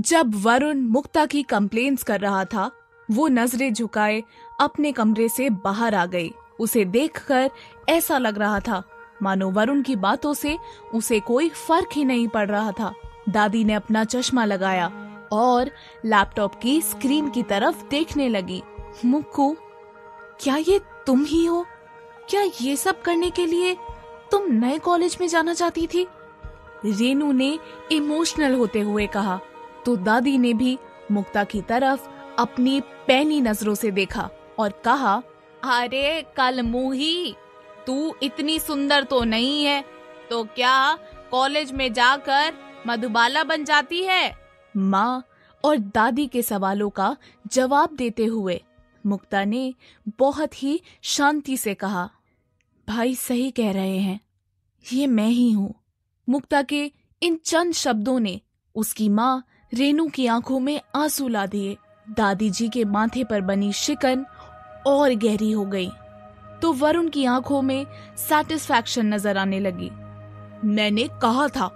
जब वरुण मुक्ता की कंप्लेंट्स कर रहा था, वो नजरें झुकाए अपने कमरे से बाहर आ गई। उसे देखकर ऐसा लग रहा था मानो वरुण की बातों से उसे कोई फर्क ही नहीं पड़ रहा था। दादी ने अपना चश्मा लगाया और लैपटॉप की स्क्रीन की तरफ देखने लगी। मुक्कू, क्या ये तुम ही हो? क्या ये सब करने के लिए तुम नए कॉलेज में जाना चाहती थी? रेनू ने इमोशनल होते हुए कहा। तो दादी ने भी मुक्ता की तरफ अपनी पैनी नजरों से देखा और कहा, अरे कलमुही, तू इतनी सुंदर तो नहीं है, तो क्या कॉलेज में जाकर मधुबाला बन जाती है? माँ और दादी के सवालों का जवाब देते हुए मुक्ता ने बहुत ही शांति से कहा, भाई सही कह रहे हैं, ये मैं ही हूँ। मुक्ता के इन चंद शब्दों ने उसकी माँ रेनू की आंखों में आंसू ला दिए। दादी जी के माथे पर बनी शिकन और गहरी हो गई तो वरुण की आंखों में सैटिस्फैक्शन नजर आने लगी। मैंने कहा था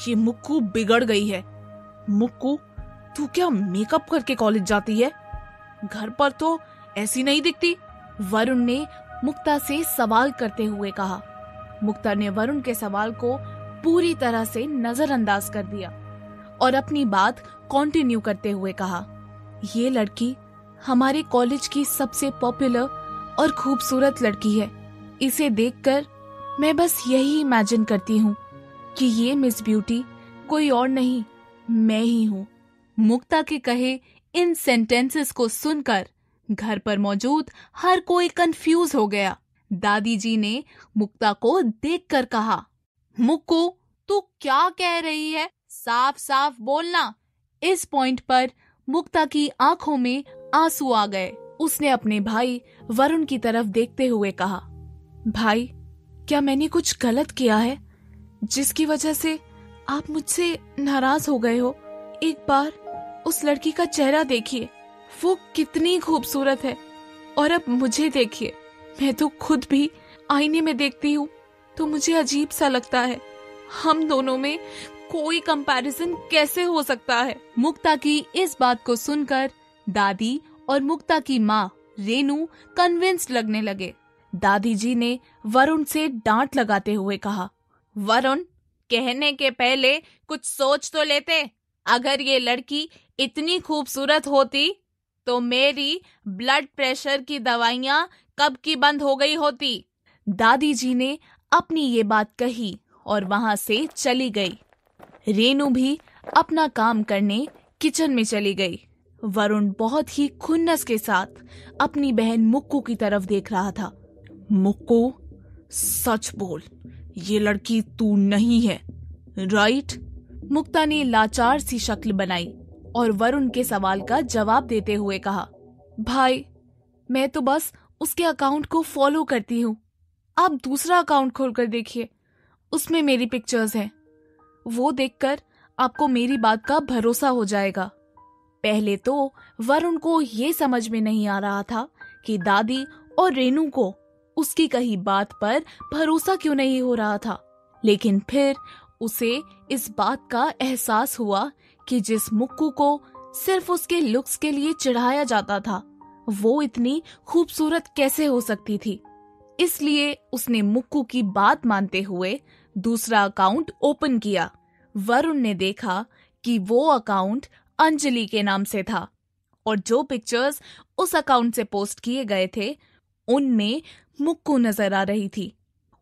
ये मुक्कू बिगड़ गई है। मुक्कू, तू क्या मेकअप करके कॉलेज जाती है? घर पर तो ऐसी नहीं दिखती। वरुण ने मुक्ता से सवाल करते हुए कहा। मुक्ता ने वरुण के सवाल को पूरी तरह से नजरअंदाज कर दिया और अपनी बात कंटिन्यू करते हुए कहा, ये लड़की हमारे कॉलेज की सबसे पॉपुलर और खूबसूरत लड़की है। इसे देखकर मैं बस यही इमेजिन करती हूँ कि ये मिस ब्यूटी कोई और नहीं, मैं ही हूँ। मुक्ता के कहे इन सेंटेंसेस को सुनकर घर पर मौजूद हर कोई कंफ्यूज हो गया। दादी जी ने मुक्ता को देखकर कहा, मुक्कू, तू क्या कह रही है? साफ साफ बोलना। इस पॉइंट पर मुक्ता की आंखों में आंसू आ गए। उसने अपने भाई वरुण की तरफ देखते हुए कहा, भाई, क्या मैंने कुछ गलत किया है जिसकी वजह से आप मुझसे नाराज हो गए हो? एक बार उस लड़की का चेहरा देखिए, वो कितनी खूबसूरत है। और अब मुझे देखिए, मैं तो खुद भी आईने में देखती हूँ तो मुझे अजीब सा लगता है। हम दोनों में कोई कंपैरिजन कैसे हो सकता है? मुक्ता की इस बात को सुनकर दादी और मुक्ता की माँ रेनू कन्विंस्ड लगने लगे। दादी जी ने वरुण से डांट लगाते हुए कहा, वरुण, कहने के पहले कुछ सोच तो लेते। अगर ये लड़की इतनी खूबसूरत होती तो मेरी ब्लड प्रेशर की दवाइयाँ कब की बंद हो गई होती। दादी जी ने अपनी ये बात कही और वहां से चली गई। रेनू भी अपना काम करने किचन में चली गई। वरुण बहुत ही खुन्नस के साथ अपनी बहन मुक्कू की तरफ देख रहा था। मुक्कू, सच बोल, ये लड़की तू नहीं है, राइट? मुक्ता ने लाचार सी शक्ल बनाई और वरुण के सवाल का जवाब देते हुए कहा, भाई, मैं तो बस उसके अकाउंट को फॉलो करती हूँ। आप दूसरा अकाउंट खोलकर देखिए, उसमें मेरी पिक्चर्स हैं। वो देखकर आपको मेरी बात का भरोसा हो जाएगा। पहले तो वरुण को ये समझ में नहीं आ रहा था कि दादी और रेनू को उसकी कही बात पर भरोसा क्यों नहीं हो रहा था, लेकिन फिर उसे इस बात का एहसास हुआ कि जिस मुक्कू को सिर्फ उसके लुक्स के लिए चिढ़ाया जाता था, वो इतनी खूबसूरत कैसे हो सकती थी। इसलिए उसने मुक्कू की बात मानते हुए दूसरा अकाउंट ओपन किया। वरुण ने देखा कि वो अकाउंट अंजलि के नाम से था और जो पिक्चर्स उस अकाउंट से पोस्ट किए गए थे उनमें मुक्कू नजर आ रही थी।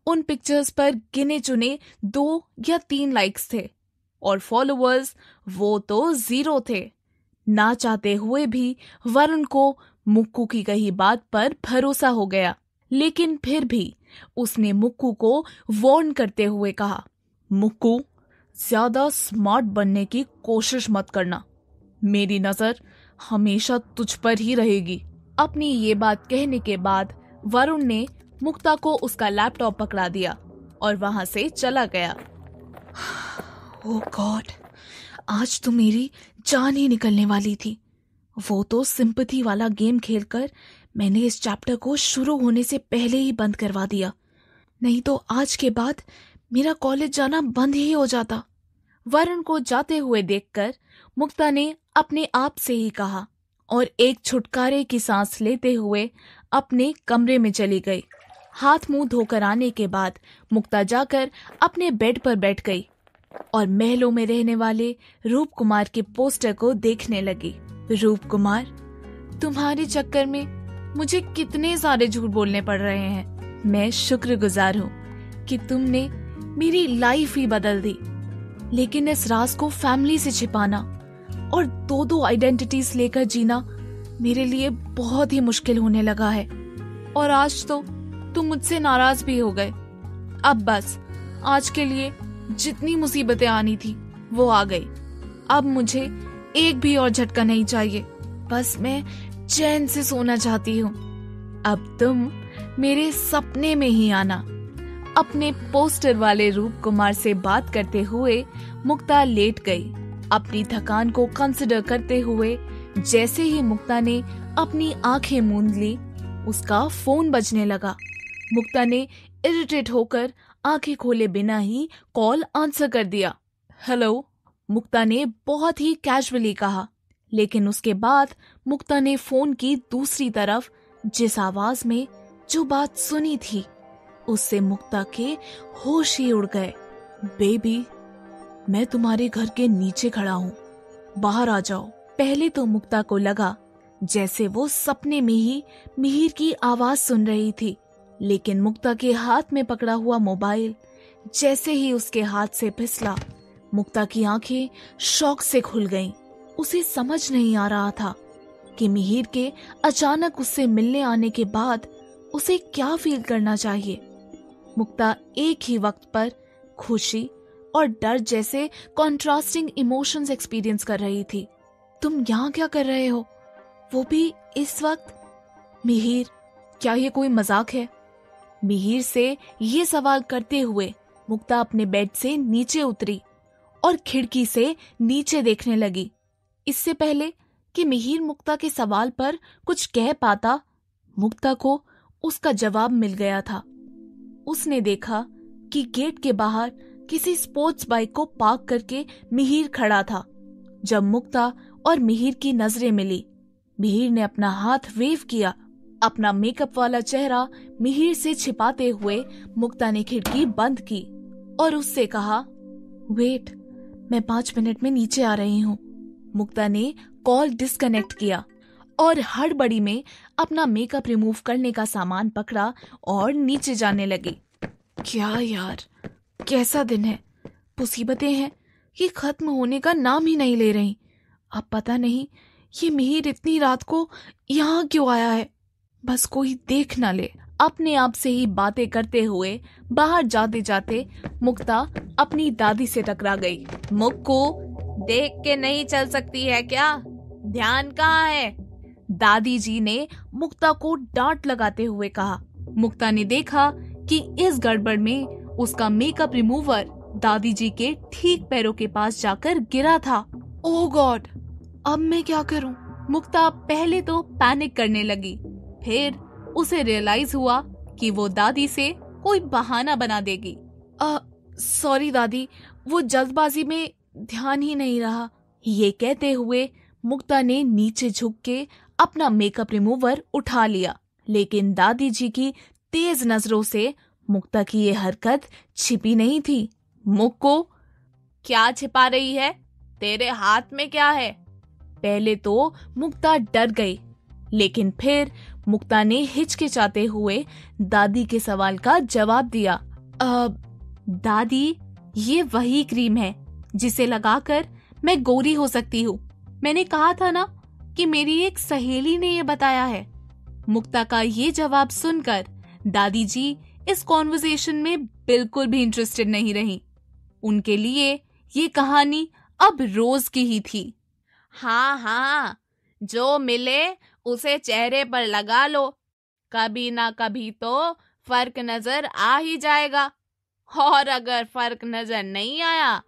उन पिक्चर्स पर गिने चुने 2 या 3 लाइक्स थे और फॉलोअर्स वो तो 0 थे। ना चाहते हुए भी वरुण को मुक्कू की कही बात पर भरोसा हो गया, लेकिन फिर भी उसने मुक्कू को वार्न करते हुए कहा, मुक्कू, ज्यादा स्मार्ट बनने की कोशिश मत करना, मेरी नजर हमेशा तुझ पर ही रहेगी। अपनी ये बात कहने के बाद वरुण ने मुक्ता को उसका लैपटॉप पकड़ा दिया और वहां से चला गया। ओह गॉड, आज तो मेरी जान ही निकलने वाली थी। वो तो सिंपैथी वाला गेम खेलकर मैंने इस चैप्टर को शुरू होने से पहले ही बंद करवा दिया, नहीं तो आज के बाद मेरा कॉलेज जाना बंद ही हो जाता। वरुण को जाते हुए देखकर मुक्ता ने अपने आप से ही कहा और एक छुटकारे की सांस लेते हुए अपने कमरे में चली गई। हाथ मुंह धोकर आने के बाद मुक्ता जाकर अपने बेड पर बैठ गई और महलों में रहने वाले रूप कुमार के पोस्टर को देखने लगी। रूप कुमार, तुम्हारे चक्कर में मुझे कितने सारे झूठ बोलने पड़ रहे हैं। मैं शुक्रगुजार हूँ कि तुमने मेरी लाइफ ही बदल दी, लेकिन इस राज को फैमिली से छिपाना और दो आइडेंटिटीज लेकर जीना मेरे लिए बहुत ही मुश्किल होने लगा है। और आज तो तुम मुझसे नाराज भी हो गए। अब बस आज के लिए जितनी मुसीबतें आनी थी वो आ गई। अब मुझे एक भी और झटका नहीं चाहिए। बस मैं चैन से सोना चाहती हूँ। अब तुम मेरे सपने में ही आना। अपने पोस्टर वाले रूप कुमार से बात करते हुए मुक्ता लेट गई। अपनी थकान को कंसिडर करते हुए जैसे ही मुक्ता ने अपनी आंखें मूंद ली, उसका फोन बजने लगा। मुक्ता ने इरिटेट होकर आंखें खोले बिना ही कॉल आंसर कर दिया। हेलो, मुक्ता ने बहुत ही कैजुअली कहा, लेकिन उसके बाद मुक्ता ने फोन की दूसरी तरफ जिस आवाज में जो बात सुनी थी, उससे मुक्ता के होश ही उड़ गए। बेबी, मैं तुम्हारे घर के नीचे खड़ा हूँ, बाहर आ जाओ। पहले तो मुक्ता को लगा जैसे वो सपने में ही मिहिर की आवाज सुन रही थी, लेकिन मुक्ता के हाथ में पकड़ा हुआ मोबाइल जैसे ही उसके हाथ से फिसला, मुक्ता की आंखें शौक से खुल गईं। उसे समझ नहीं आ रहा था कि मिहिर के अचानक उससे मिलने आने के बाद उसे क्या फील करना चाहिए। मुक्ता एक ही वक्त पर खुशी और डर जैसे कॉन्ट्रास्टिंग इमोशंस एक्सपीरियंस कर रही थी। तुम यहाँ क्या कर रहे हो, वो भी इस वक्त? मिहिर, क्या ये कोई मजाक है? मिहिर से ये सवाल करते हुए मुक्ता अपने बेड से नीचे उतरी और खिड़की से नीचे देखने लगी। इससे पहले कि मिहिर मुक्ता के सवाल पर कुछ कह पाता, मुक्ता को उसका जवाब मिल गया था। उसने देखा कि गेट के बाहर किसी स्पोर्ट्स बाइक को पार्क करके मिहिर खड़ा था। जब मुक्ता और मिहिर की नजरें मिली, मिहिर ने अपना हाथ वेव किया। अपना मेकअप वाला चेहरा मिहिर से छिपाते हुए मुक्ता ने खिड़की बंद की और उससे कहा, वेट, मैं 5 मिनट में नीचे आ रही हूँ। मुक्ता ने कॉल डिस्कनेक्ट किया और हड़बड़ी में अपना मेकअप रिमूव करने का सामान पकड़ा और नीचे जाने लगी। क्या यार, कैसा दिन है। मुसीबतें हैं, ये खत्म होने का नाम ही नहीं ले रही। अब पता नहीं ये मिहिर इतनी रात को यहाँ क्यों आया है। बस कोई देख ना ले। अपने आप से ही बातें करते हुए बाहर जाते जाते मुक्ता अपनी दादी से टकरा गई। मुक्कू, देख के नहीं चल सकती है क्या? ध्यान कहाँ है? दादी जी ने मुक्ता को डांट लगाते हुए कहा। मुक्ता ने देखा कि इस गड़बड़ में उसका मेकअप रिमूवर दादी जी के ठीक पैरों के पास जाकर गिरा था। ओह गॉड, अब मैं क्या करूं? मुक्ता पहले तो पैनिक करने लगी, फिर उसे रियलाइज हुआ कि वो दादी से कोई बहाना बना देगी। सॉरी दादी, वो जल्दबाजी में ध्यान ही नहीं रहा। ये कहते हुए मुक्ता ने नीचे झुक के अपना मेकअप रिमूवर उठा लिया, लेकिन दादी जी की तेज नजरों से मुक्ता की ये हरकत छिपी नहीं थी। मुक्को, क्या छिपा रही है? तेरे हाथ में क्या है? पहले तो मुक्ता डर गई, लेकिन फिर मुक्ता ने हिचकिचाते हुए दादी के सवाल का जवाब दिया। दादी, ये वही क्रीम है जिसे लगाकर मैं गोरी हो सकती हूँ। मैंने कहा था ना कि मेरी एक सहेली ने ये बताया है। मुक्ता का ये जवाब सुनकर दादी जी इस कॉन्वर्सेशन में बिल्कुल भी इंटरेस्टेड नहीं रही। उनके लिए ये कहानी अब रोज की ही थी। हाँ हाँ, जो मिले उसे चेहरे पर लगा लो, कभी ना कभी तो फर्क नजर आ ही जाएगा। और अगर फर्क नजर नहीं आया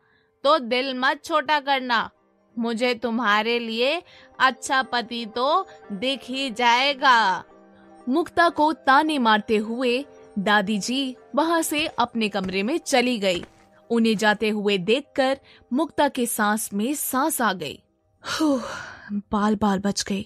तो दिल मत छोटा करना, मुझे तुम्हारे लिए अच्छा पति तो दिख ही जाएगा। मुक्ता को ताने मारते हुए दादी जी वहां से अपने कमरे में चली गई उन्हें जाते हुए देखकर मुक्ता के सांस में सांस आ गई। बाल बाल बच गई।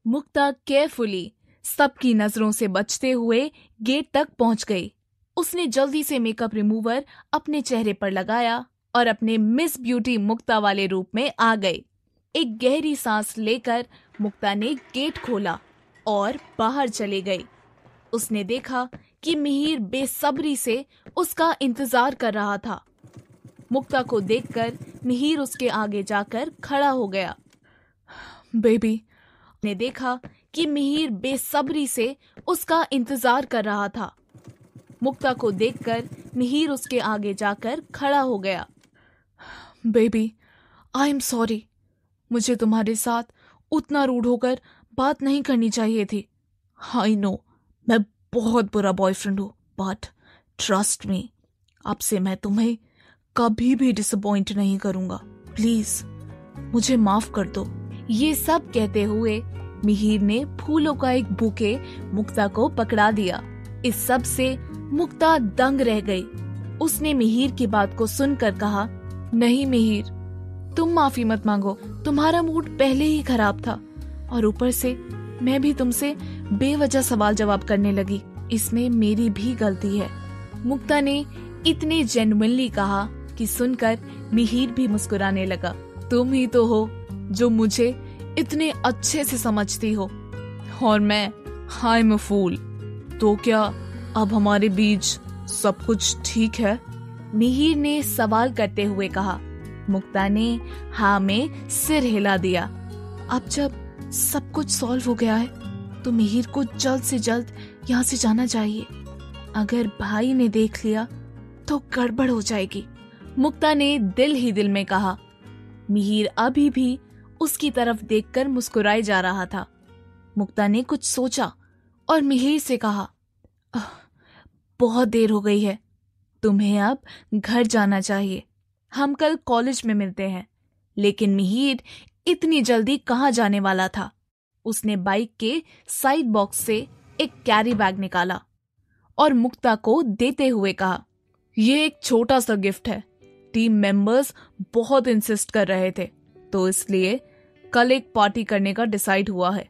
मुक्ता केयरफुली सबकी नजरों से बचते हुए गेट तक पहुंच गई। उसने जल्दी से मेकअप रिमूवर अपने चेहरे पर लगाया और अपने मिस ब्यूटी मुक्ता वाले रूप में आ गई। एक गहरी सांस लेकर मुक्ता ने गेट खोला और बाहर चली गई। उसने देखा कि मिहिर बेसब्री से उसका इंतजार कर रहा था। मुक्ता को देखकर मिहिर उसके आगे जाकर खड़ा हो गया। बेबी ने देखा कि मिहिर बेसब्री से उसका इंतजार कर रहा था। मुक्ता को देखकर मिहिर उसके आगे जाकर खड़ा हो गया। Baby, I am sorry. मुझे तुम्हारे साथ उतना रूड होकर बात नहीं करनी चाहिए थी। आई नो, मैं बहुत बुरा बॉयफ्रेंड हूँ, बट ट्रस्ट मी, अब से मैं तुम्हें कभी भी डिसअपॉइंट नहीं करूंगा। प्लीज मुझे माफ कर दो। ये सब कहते हुए मिहिर ने फूलों का एक बुके मुक्ता को पकड़ा दिया। इस सब से मुक्ता दंग रह गई। उसने मिहिर की बात को सुनकर कहा, नहीं मिहिर, तुम माफी मत मांगो। तुम्हारा मूड पहले ही खराब था और ऊपर से मैं भी तुमसे बेवजह सवाल जवाब करने लगी। इसमें मेरी भी गलती है। मुक्ता ने इतने जेन्युइनली कहा कि सुनकर मिहिर भी मुस्कुराने लगा। तुम ही तो हो जो मुझे इतने अच्छे से समझती हो और मैं आई एम अ फूल। तो क्या अब हमारे बीच सब कुछ ठीक है? मिहिर ने सवाल करते हुए कहा। मुक्ता ने हाँ में सिर हिला दिया। अब जब सब कुछ सॉल्व हो गया है तो मिहिर को जल्द से जल्द यहाँ से जाना चाहिए। अगर भाई ने देख लिया तो गड़बड़ हो जाएगी। मुक्ता ने दिल ही दिल में कहा। मिहिर अभी भी उसकी तरफ देखकर मुस्कुराए जा रहा था। मुक्ता ने कुछ सोचा और मिहिर से कहा, बहुत देर हो गई है, तुम्हें अब घर जाना चाहिए। हम कल कॉलेज में मिलते हैं। लेकिन मिहिर इतनी जल्दी कहाँ जाने वाला था। उसने बाइक के साइड बॉक्स से एक कैरी बैग निकाला और मुक्ता को देते हुए कहा, यह एक छोटा सा गिफ्ट है। टीम मेंबर्स बहुत इंसिस्ट कर रहे थे तो इसलिए कल एक पार्टी करने का डिसाइड हुआ है।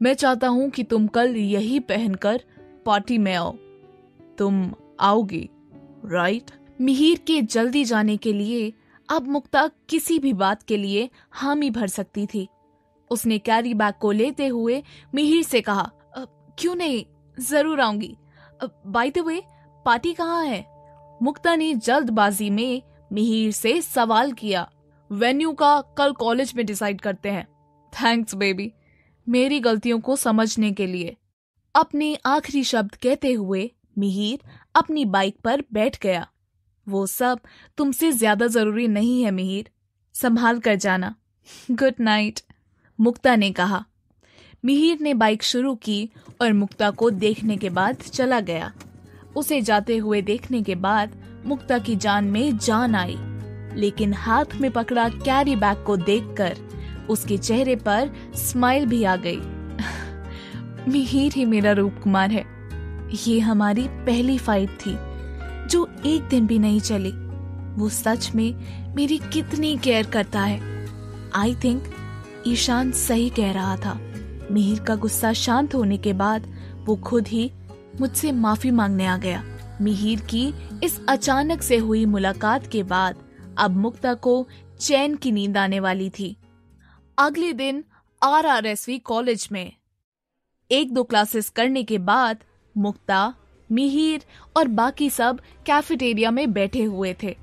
मैं चाहता हूं कि तुम कल यही पहनकर पार्टी में आओ। तुम आओगी, राइट? मिहिर के जल्दी जाने के लिए अब मुक्ता किसी भी बात के लिए हामी भर सकती थी। उसने कैरी बैग को लेते हुए मिहिर से कहा, क्यों नहीं, जरूर आऊंगी। बाय द वे, पार्टी कहाँ है? मुक्ता ने जल्दबाजी में मिहिर से सवाल किया। वेन्यू का कल कॉलेज में डिसाइड करते हैं। थैंक्स बेबी, मेरी गलतियों को समझने के लिए। अपने आखिरी शब्द कहते हुए मिहिर अपनी बाइक पर बैठ गया। वो सब तुमसे ज्यादा जरूरी नहीं है मिहिर, संभाल कर जाना। गुड नाइट, मुक्ता ने कहा। मिहिर ने बाइक शुरू की और मुक्ता को देखने के बाद चला गया। उसे जाते हुए देखने के बाद मुक्ता की जान में जान आई, लेकिन हाथ में पकड़ा कैरी बैग को देखकर उसके चेहरे पर स्माइल भी आ गई। मिहिर ही मेरा रूप कुमार है। ये हमारी पहली फाइट थी जो एक दिन भी नहीं चली। वो सच में मेरी कितनी केयर करता है। आई थिंक ईशान सही कह रहा था। मिहिर का गुस्सा शांत होने के बाद वो खुद ही मुझसे माफी मांगने आ गया। मिहिर की इस अचानक से हुई मुलाकात के बाद अब मुक्ता को चैन की नींद आने वाली थी। अगले दिन RRSV कॉलेज में 1-2 क्लासेस करने के बाद मुक्ता, मिहिर और बाकी सब कैफेटेरिया में बैठे हुए थे।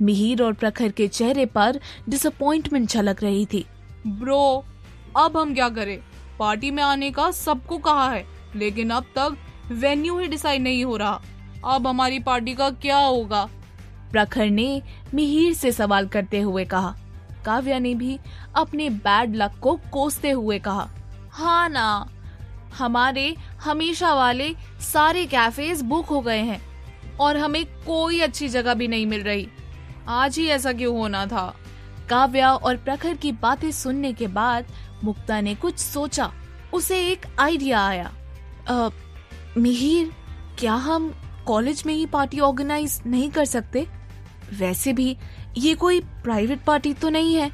मिहिर और प्रखर के चेहरे पर डिसअपॉइंटमेंट झलक रही थी। ब्रो, अब हम क्या करें? पार्टी में आने का सबको कहा है, लेकिन अब तक वेन्यू ही डिसाइड नहीं हो रहा। अब हमारी पार्टी का क्या होगा? प्रखर ने मिहिर से सवाल करते हुए कहा। काव्या ने भी अपने बैड लक को कोसते हुए कहा, हाँ ना, हमारे हमेशा वाले सारे कैफेज बुक हो गए हैं और हमें कोई अच्छी जगह भी नहीं मिल रही। आज ही ऐसा क्यों होना था? काव्या और प्रखर की बातें सुनने के बाद मुक्ता ने कुछ सोचा। उसे एक आइडिया आया। मिहिर, क्या हम कॉलेज में ही पार्टी ऑर्गेनाइज नहीं कर सकते? वैसे भी ये कोई प्राइवेट पार्टी तो नहीं है।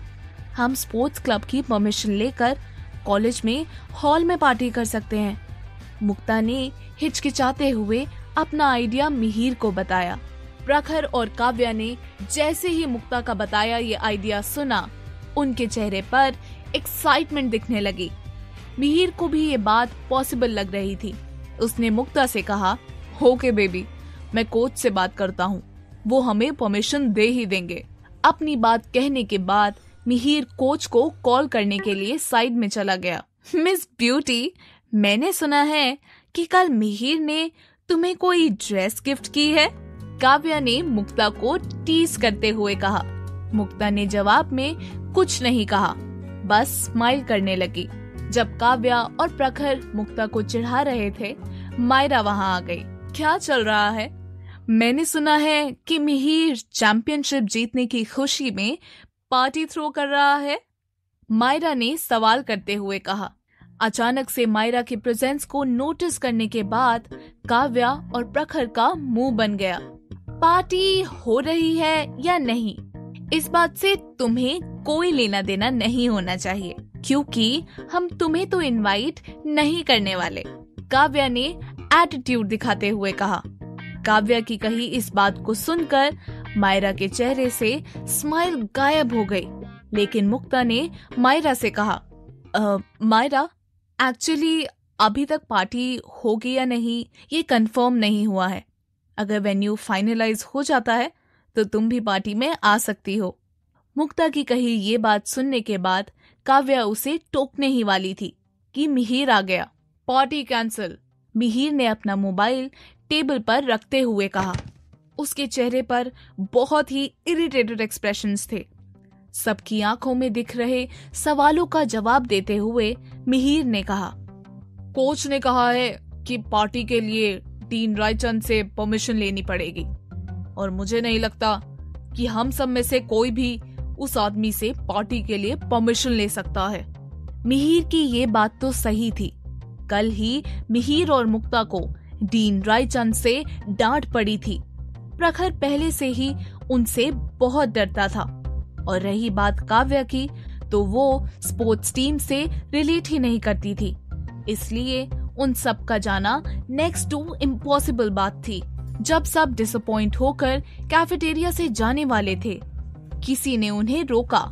हम स्पोर्ट्स क्लब की परमिशन लेकर कॉलेज में हॉल में पार्टी कर सकते हैं। मुक्ता ने हिचकिचाते हुए अपना आइडिया मिहिर को बताया। प्रखर और काव्या ने जैसे ही मुक्ता का बताया ये आइडिया सुना, उनके चेहरे पर एक्साइटमेंट दिखने लगी। मिहिर को भी ये बात पॉसिबल लग रही थी। उसने मुक्ता से कहा, ओके बेबी, मैं कोच से बात करता हूँ, वो हमें परमिशन दे ही देंगे। अपनी बात कहने के बाद मिहिर कोच को कॉल करने के लिए साइड में चला गया। मिस ब्यूटी, मैंने सुना है कि कल मिहिर ने तुम्हें कोई ड्रेस गिफ्ट की है। काव्या ने मुक्ता को टीज करते हुए कहा। मुक्ता ने जवाब में कुछ नहीं कहा, बस स्माइल करने लगी। जब काव्या और प्रखर मुक्ता को चिढ़ा रहे थे, मायरा वहां आ गई। क्या चल रहा है? मैंने सुना है कि मिहिर चैंपियनशिप जीतने की खुशी में पार्टी थ्रो कर रहा है, मायरा ने सवाल करते हुए कहा। अचानक से मायरा के प्रेजेंस को नोटिस करने के बाद काव्या और प्रखर का मुंह बन गया। पार्टी हो रही है या नहीं, इस बात से तुम्हें कोई लेना देना नहीं होना चाहिए, क्योंकि हम तुम्हें तो इनवाइट नहीं करने वाले, काव्या ने एटीट्यूड दिखाते हुए कहा। काव्या की कही इस बात को सुनकर मायरा के चेहरे से स्माइल गायब हो गई। लेकिन मुक्ता ने मायरा से कहा, मायरा, एक्चुअली अभी तक पार्टी होगी या नहीं ये कंफर्म नहीं हुआ है। अगर वेन्यू फाइनलाइज हो जाता है तो तुम भी पार्टी में आ सकती हो। मुक्ता की कही ये बात सुनने के बाद काव्या उसे टोकने ही वाली थी कि मिहिर आ गया। पार्टी कैंसिल, मिहिर ने अपना मोबाइल टेबल पर रखते हुए कहा। उसके चेहरे पर बहुत ही इरिटेटेड एक्सप्रेशंस थे। सबकी आंखों में दिख रहे सवालों का जवाब देते हुए मिहिर ने कहा, कोच ने कहा है कि पार्टी के लिए डीन रायचंद से परमिशन लेनी पड़ेगी और मुझे नहीं लगता कि हम सब में से कोई भी उस आदमी से पार्टी के लिए परमिशन ले सकता है। मिहिर की ये बात तो सही थी। कल ही मिहिर और मुक्ता को डीन रायचंद से डांट पड़ी थी। प्रखर पहले से ही उनसे बहुत डरता था और रही बात काव्या की, तो वो स्पोर्ट्स टीम से रिलेट ही नहीं करती थी, इसलिए उन सब का जाना नेक्स्ट टू इम्पॉसिबल बात थी। जब सब डिसअपॉइंट होकर कैफेटेरिया से जाने वाले थे, किसी ने उन्हें रोका।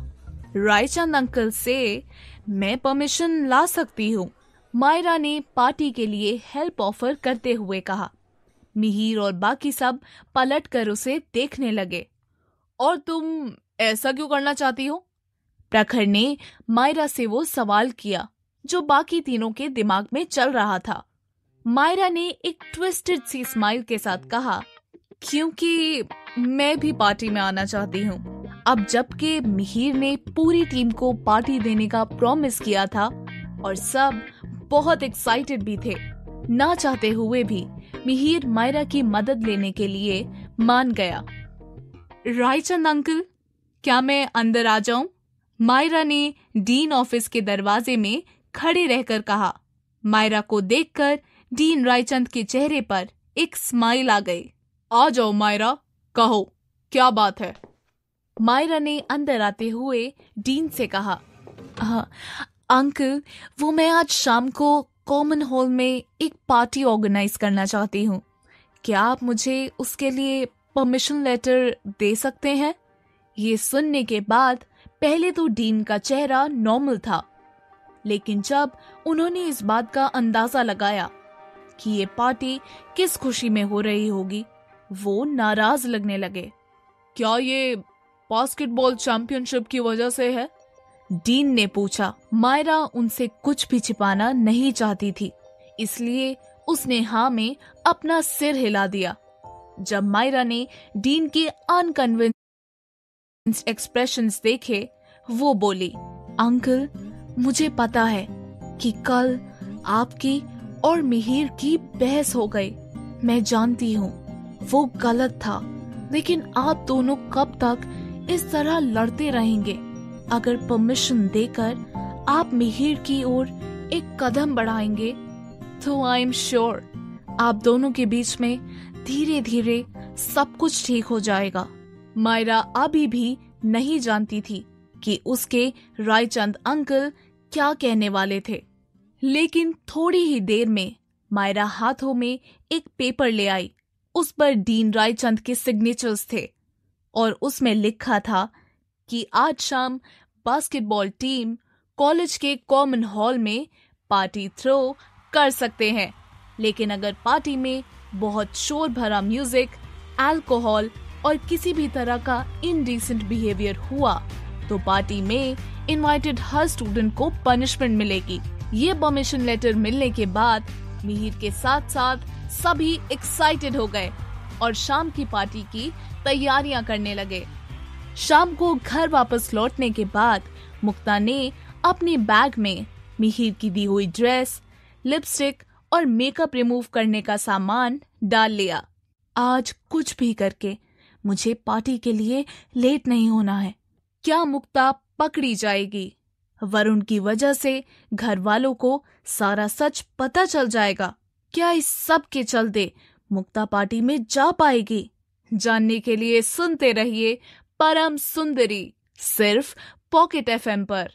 रायचंद अंकल से मैं परमिशन ला सकती हूँ, मायरा ने पार्टी के लिए हेल्प ऑफर करते हुए कहा। मिहिर और बाकी सब पलट कर उसे देखने लगे। और तुम ऐसा क्यों करना चाहती हो? प्रखर ने मायरा से वो सवाल किया जो बाकी तीनों के दिमाग में चल रहा था। मायरा ने एक ट्विस्टेड सी स्माइल के साथ कहा, क्योंकि मैं भी पार्टी में आना चाहती हूँ। अब जबकि मिहिर ने पूरी टीम को पार्टी देने का प्रॉमिस किया था और सब बहुत एक्साइटेड भी थे, ना चाहते हुए भी मिहिर मायरा की मदद लेने के लिए मान गया। रायचंद अंकल, क्या मैं अंदर आ जाऊं? मायरा ने डीन ऑफिस के दरवाजे में खड़े रहकर कहा। मायरा को देखकर डीन रायचंद के चेहरे पर एक स्माइल आ गई। आ जाओ मायरा, कहो क्या बात है? मायरा ने अंदर आते हुए डीन से कहा, अंकल, वो मैं आज शाम को कॉमन हॉल में एक पार्टी ऑर्गेनाइज करना चाहती हूँ। क्या आप मुझे उसके लिए परमिशन लेटर दे सकते हैं? ये सुनने के बाद पहले तो डीन का चेहरा नॉर्मल था, लेकिन जब उन्होंने इस बात का अंदाजा लगाया कि ये पार्टी किस खुशी में हो रही होगी, वो नाराज लगने लगे। क्या ये बास्केटबॉल चैंपियनशिप की वजह से है? डीन ने पूछा। मायरा उनसे कुछ भी छिपाना नहीं चाहती थी, इसलिए उसने हाँ में अपना सिर हिला दिया। जब मायरा ने डीन के अनकन्विंस्ड एक्सप्रेशंस देखे, वो बोली, अंकल, मुझे पता है कि कल आपकी और मिहिर की बहस हो गई। मैं जानती हूँ वो गलत था, लेकिन आप दोनों कब तक इस तरह लड़ते रहेंगे? अगर परमिशन देकर आप मिहिर की ओर एक कदम बढ़ाएंगे तो आई एम श्योर आप दोनों के बीच में धीरे धीरे सब कुछ ठीक हो जाएगा। मायरा अभी भी नहीं जानती थी कि उसके रायचंद अंकल क्या कहने वाले थे, लेकिन थोड़ी ही देर में मायरा हाथों में एक पेपर ले आई। उस पर डीन रायचंद के सिग्नेचर्स थे और उसमें लिखा था कि आज शाम बास्केटबॉल टीम कॉलेज के कॉमन हॉल में पार्टी थ्रो कर सकते हैं, लेकिन अगर पार्टी में बहुत शोर भरा म्यूजिक, अल्कोहल और किसी भी तरह का इनडिसेंट बिहेवियर हुआ तो पार्टी में इनवाइटेड हर स्टूडेंट को पनिशमेंट मिलेगी। ये परमिशन लेटर मिलने के बाद मिहिर के साथ साथ सभी एक्साइटेड हो गए और शाम की पार्टी की तैयारियां करने लगे। शाम को घर वापस लौटने के बाद मुक्ता ने अपने बैग में मिहिर की दी हुई ड्रेस, लिपस्टिक और मेकअप रिमूव करने का सामान डाल लिया। आज कुछ भी करके मुझे पार्टी के लिए लेट नहीं होना है। क्या मुक्ता पकड़ी जाएगी? वरुण की वजह से घर वालों को सारा सच पता चल जाएगा। क्या इस सब के चलते मुक्ता पार्टी में जा पाएगी? जानने के लिए सुनते रहिए परम सुंदरी, सिर्फ पॉकेट FM पर।